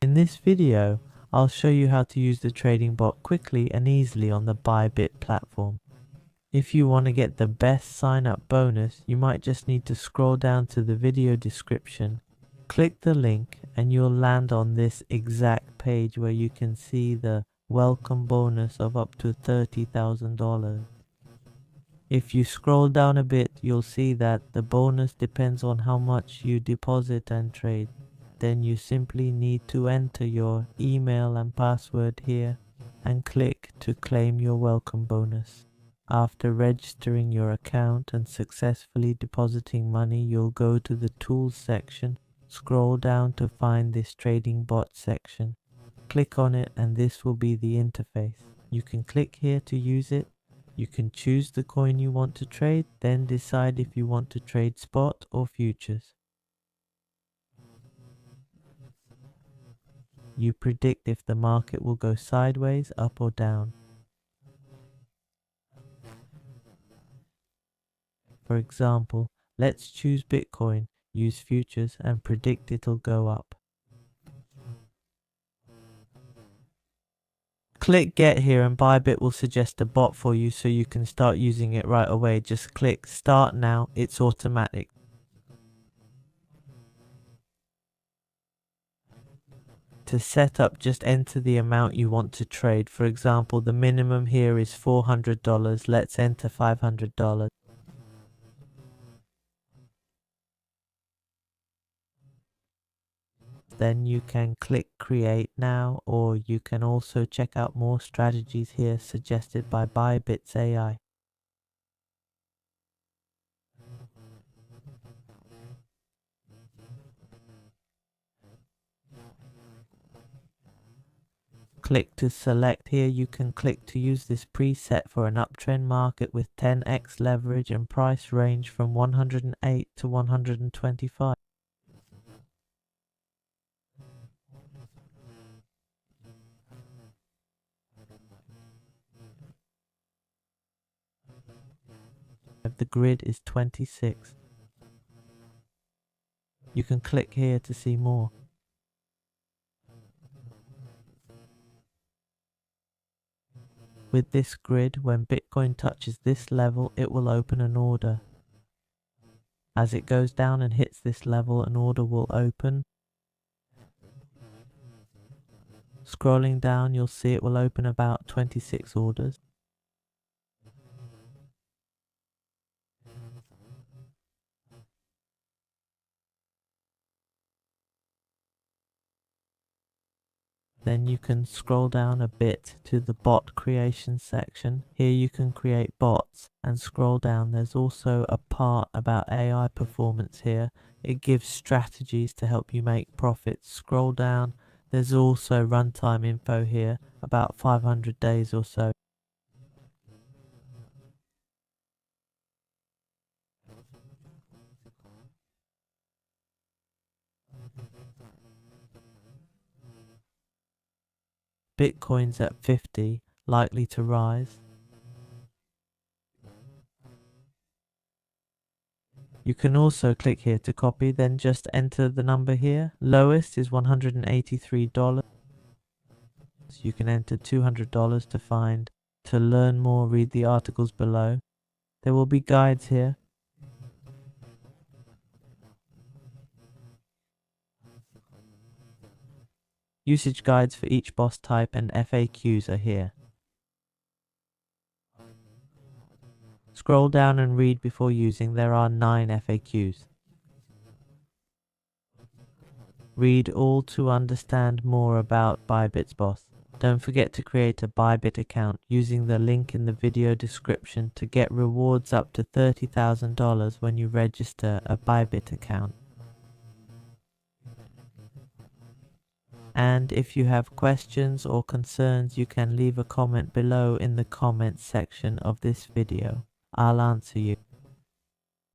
In this video, I'll show you how to use the trading bot quickly and easily on the Bybit platform. If you want to get the best sign up bonus, you might just need to scroll down to the video description, click the link, and you'll land on this exact page where you can see the welcome bonus of up to $30,000. If you scroll down a bit, you'll see that the bonus depends on how much you deposit and trade. Then you simply need to enter your email and password here and click to claim your welcome bonus. After registering your account and successfully depositing money, you'll go to the tools section, scroll down to find this trading bot section. Click on it and this will be the interface. You can click here to use it. You can choose the coin you want to trade, then decide if you want to trade spot or futures. You predict if the market will go sideways, up or down. For example, let's choose Bitcoin, use futures and predict it'll go up. Click get here and Bybit will suggest a bot for you so you can start using it right away. Just click start now, it's automatic. To set up, just enter the amount you want to trade. For example, the minimum here is $400. Let's enter $500. Then you can click create now, or you can also check out more strategies here suggested by Bybit's AI. Click to select. Here you can click to use this preset for an uptrend market with 10x leverage and price range from 108 to 125. The grid is 26. You can click here to see more. With this grid, when Bitcoin touches this level, it will open an order. As it goes down and hits this level, an order will open. Scrolling down, you'll see it will open about 26 orders. Then you can scroll down a bit to the bot creation section. Here you can create bots and scroll down. There's also a part about AI performance here. It gives strategies to help you make profits. Scroll down. There's also runtime info here, about 500 days or so. Bitcoin's at 50, likely to rise. You can also click here to copy, then just enter the number here. Lowest is $183. You can enter $200 to find. To learn more, read the articles below. There will be guides here. Usage guides for each boss type and FAQs are here. Scroll down and read before using. There are 9 FAQs. Read all to understand more about Bybit's boss. Don't forget to create a Bybit account using the link in the video description to get rewards up to $30,000 when you register a Bybit account. And if you have questions or concerns, you can leave a comment below in the comments section of this video. I'll answer you.